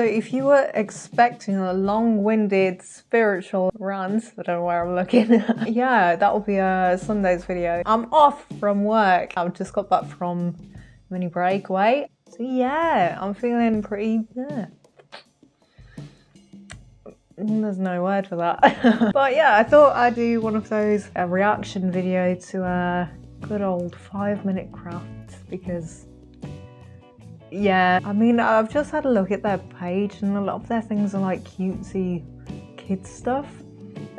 So if you were expecting a long-winded spiritual rant, I don't know where I'm looking, yeah, that will be a Sunday's video. I'm off from work. I've just got back from mini breakaway. So yeah, I'm feeling pretty, there's no word for that. But yeah, I thought I'd do one of those, a reaction video to a good old 5-minute craft because yeah, I mean, I've just had a look at their page and a lot of their things are like cutesy kids stuff.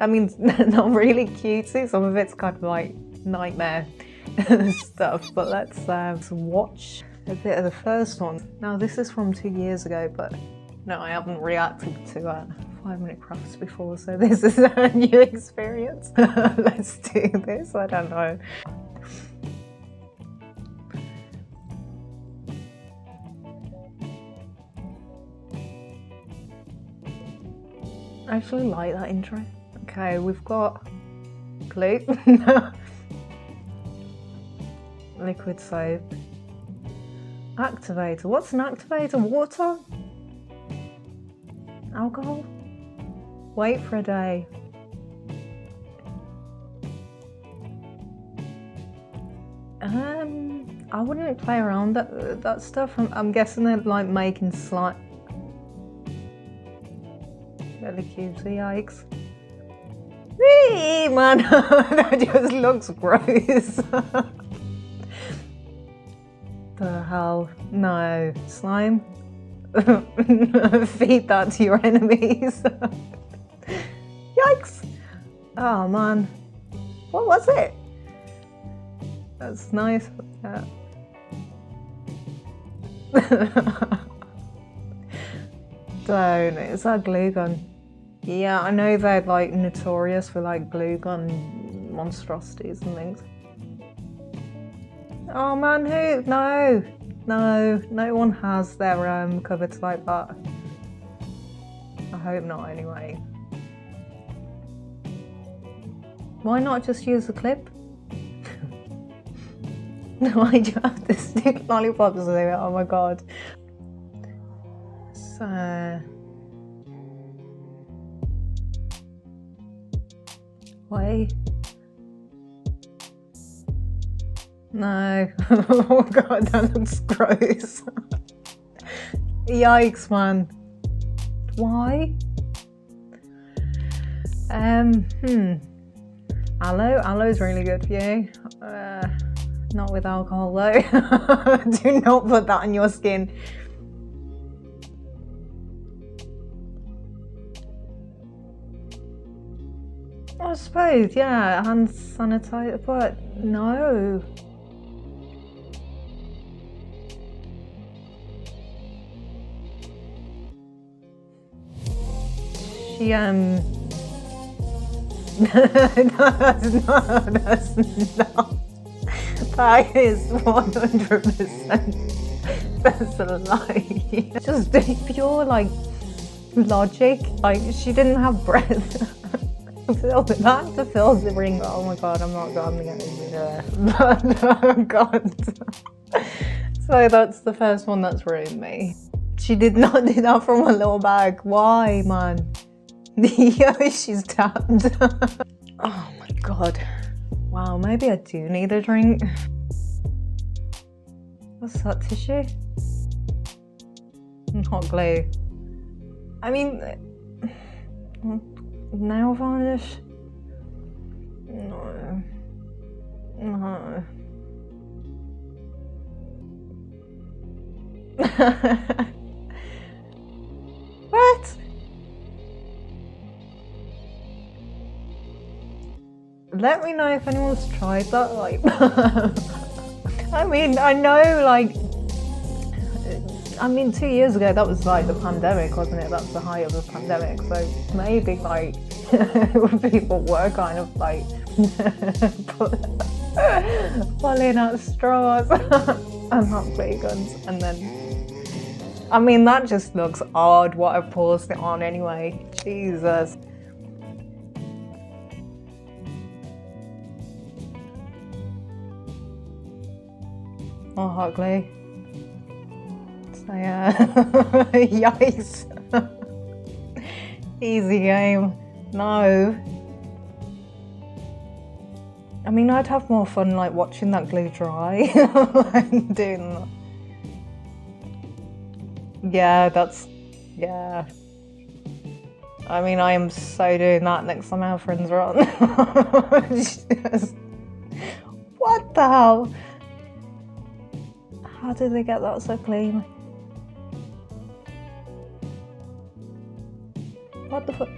I mean, not really cutesy, some of it's kind of like nightmare stuff, but let's watch a bit of the first one. Now, this is from 2 years ago, but no, I haven't reacted to 5-minute crafts before, so this is a new experience. Let's do this, I don't know. I actually like that intro. Okay, we've got glue, liquid soap, activator. What's an activator? Water? Alcohol? Wait for a day. I wouldn't play around that stuff. I'm guessing they're like making slime. Really cutesy, yikes. Eee, man, that just looks gross. The hell? No. Slime? Feed that to your enemies. Yikes! Oh man. What was it? That's nice. Yeah. Don't. Is that a glue gun? Yeah, I know they're like notorious for like glue gun monstrosities and things. Oh man, who? No, no one has their cupboards like that. I hope not anyway. Why not just use a clip? Why do you have to stick lollipops in it? Oh my god. So... Wait. No. Oh god, that looks gross. Yikes, man. Why? Aloe's really good for you. Not with alcohol though. Do not put that on your skin. I suppose, yeah, hand sanitizer, but no. She, no, that's not. That is 100%. That's a lie. Just pure, like, logic. Like, she didn't have breath. That to fill the ring. Oh my god, I'm not going to get into there. Oh god. So that's the first one that's ruined me. She did not do that from a little bag. Why, man? Yo, she's tapped. Oh my god. Wow, maybe I do need a drink. What's that, tissue? Hot glue. I mean, nail varnish? No. No. What? Let me know if anyone's tried that, like, I mean, I know, like, I mean, 2 years ago, that was like the pandemic, wasn't it? That's the height of the pandemic, so maybe, like, people were kind of, like, pulling out straws and hot glue guns, and then, I mean, that just looks odd, what I've paused it on anyway. Jesus. Oh, hot glue. Yikes. Easy game. No. I mean, I'd have more fun like watching that glue dry and doing that. Yeah, yeah. I mean, I am so doing that next time our friends are on. Just, what the hell? How did they get that so clean? What the fuck?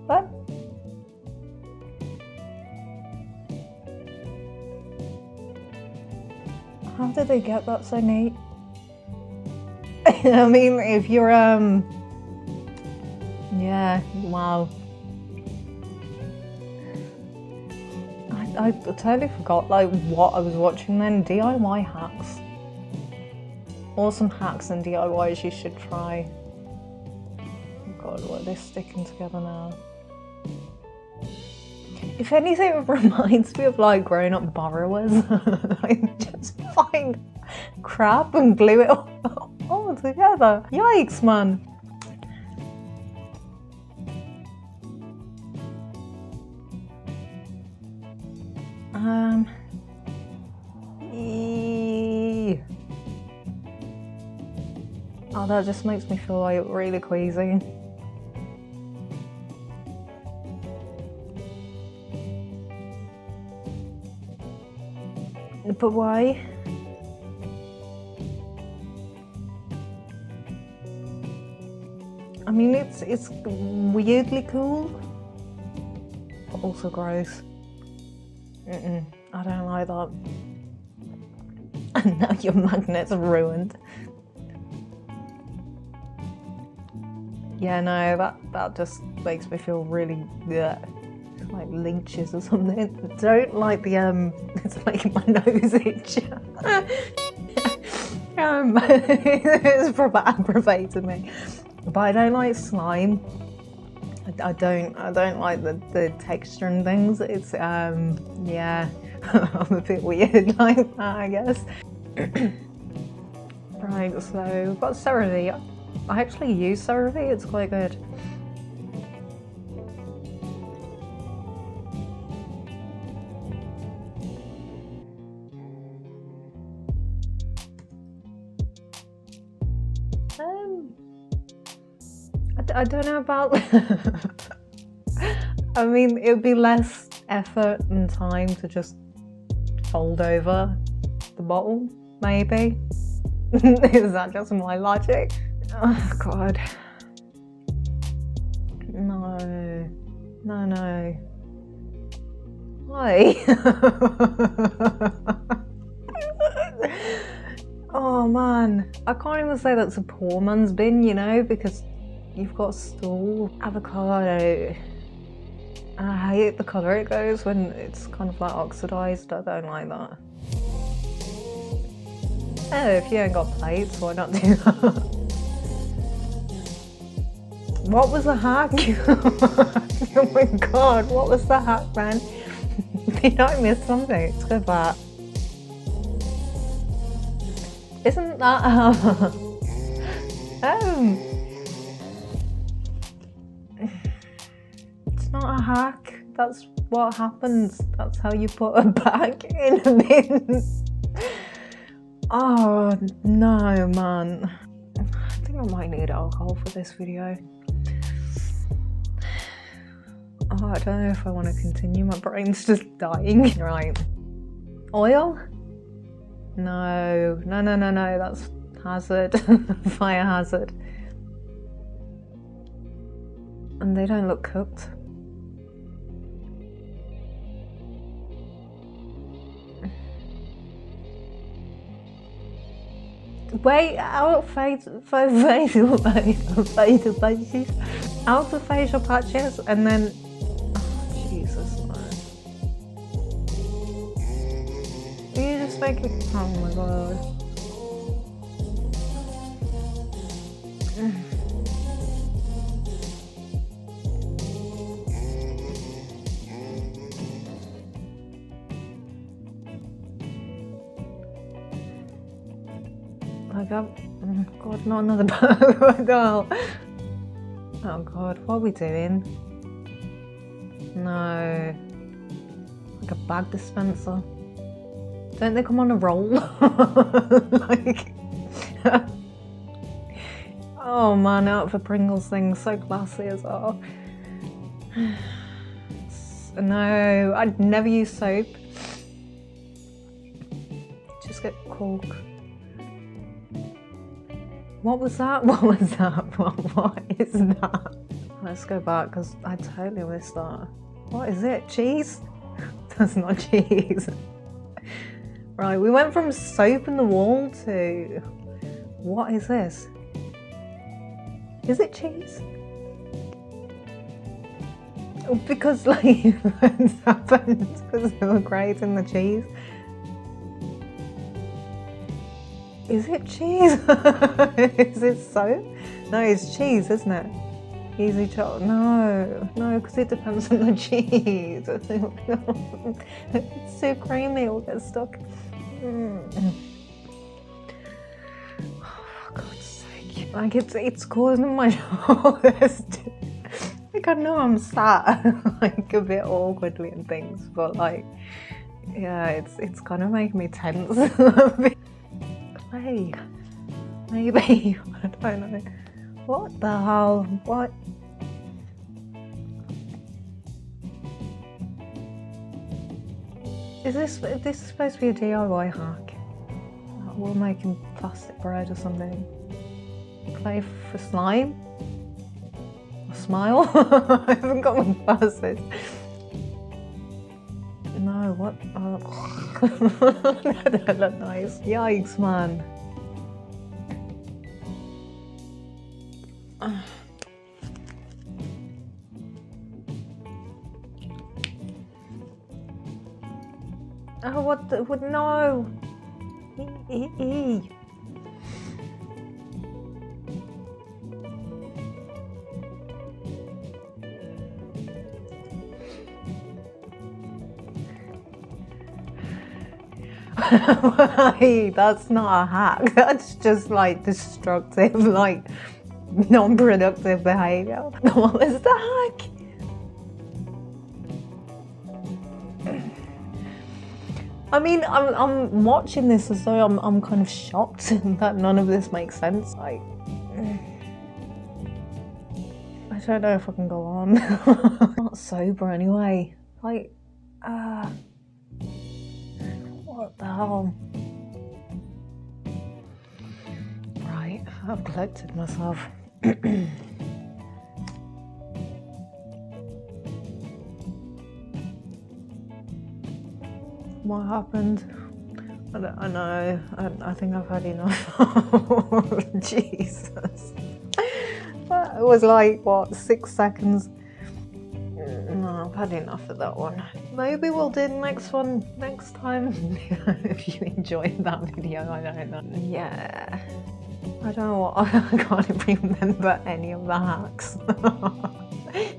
What? How did they get that so neat? I mean, if you're, yeah, wow. I totally forgot, like, what I was watching then. DIY hacks. Awesome hacks and DIYs you should try. Oh God, what are they sticking together now? If anything, it reminds me of, like, grown-up borrowers. Like, just find crap and glue it all together. Yikes, man. Oh, that just makes me feel like really queasy. But why? I mean, it's weirdly cool, but also gross. I don't like that. And now your magnet's ruined. Yeah, no, that just makes me feel really like leeches or something. Don't like the it's making my nose itch. It's proper aggravating me. But I don't like slime. I don't like the texture and things. It's yeah, I'm a bit weird like that, I guess. Right, so we've got CeraVe. I actually use CeraVe, it's quite good. I don't know about I mean, it would be less effort and time to just fold over the bottle, maybe. Is that just my logic? Oh God. No. Why? Oh man, I can't even say that's a poor man's bin, you know, because you've got stool, avocado. I hate the colour it goes when it's kind of like oxidised. I don't like that. Oh, if you ain't got plates, why not do that? What was the hack? Oh my God, what was the hack, man? Did I miss something? Let's go back. Isn't that it's not a hack. That's what happens. That's how you put a bag in a bin. Oh no, man. I think I might need alcohol for this video. Oh, I don't know if I want to continue. My brain's just dying. Right. Oil? No. That's hazard. Fire hazard. And they don't look cooked. Wait, out of facial patches, and then oh, Jesus, man. You just make it. Oh my God. Like, oh God, not another bag. Oh God, what are we doing? No. Like a bag dispenser. Don't they come on a roll? Like, oh man, out for Pringles thing, so classy as well. No, I'd never use soap. Just get cork. What was that? What was that? What is that? Let's go back because I totally missed that. What is it? Cheese? That's not cheese. Right, we went from soap in the wall to... What is this? Is it cheese? Because like it's happened because they were grating the cheese. Is it cheese? Is it soap? No, it's cheese, isn't it? Easy chop. No, because it depends on the cheese. It's too creamy, it will get stuck. Oh, for God's sake. Like it's causing my shoulders to... Like I know I'm sat like a bit awkwardly and things, but like, yeah, it's kind of making me tense. Clay, maybe. I don't know. What the hell? What? Is this is supposed to be a DIY hack? We're making plastic bread or something. Clay for slime? Or smile? I haven't got my glasses. No, what? Oh. That don't look nice. Yikes, man. Oh, what the, what, no! That's not a hack, that's just like destructive, like non-productive behaviour. What is the hack? I mean, I'm watching this as though I'm kind of shocked that none of this makes sense. Like, I don't know if I can go on. I'm not sober anyway. Like, what the hell? Right, I've collected myself. What happened? I know. I think I've had enough. Jesus. It was like, what, 6 seconds? No, I've had enough of that one. Maybe we'll do the next one next time. If you enjoyed that video, I don't know. Yeah. I don't know what, I can't remember any of the hacks.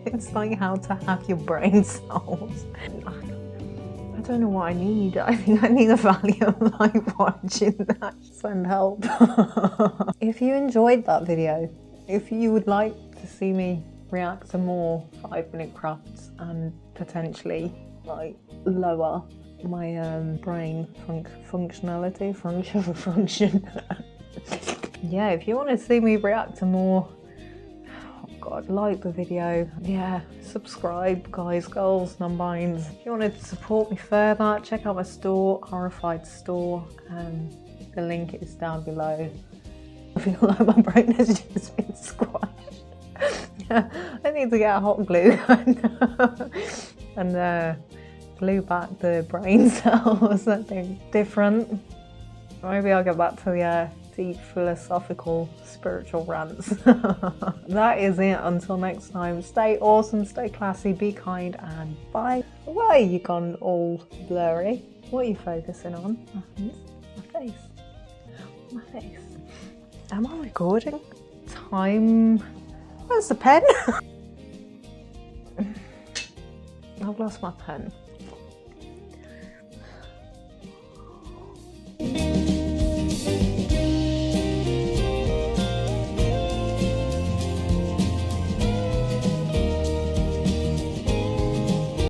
It's like how to hack your brain cells. I don't know what I need. I think I need a Valium like watching that. Send help. If you enjoyed that video, if you would like to see me react to more 5-minute crafts and potentially like lower my brain functionality, function. Yeah, if you want to see me react to more, oh God, like the video. Yeah, subscribe, guys, girls, non-binds. If you want to support me further, check out my store, Horrified Store. The link is down below. I feel like my brain has just been squashed. I need to get a hot glue and glue back the brain cells, something different. Maybe I'll get back to the deep philosophical spiritual rants. That is it. Until next time, stay awesome, stay classy, be kind, and bye. Why are you gone all blurry? What are you focusing on? My face. My face. Am I recording? Time. Where's the pen? I've lost my pen.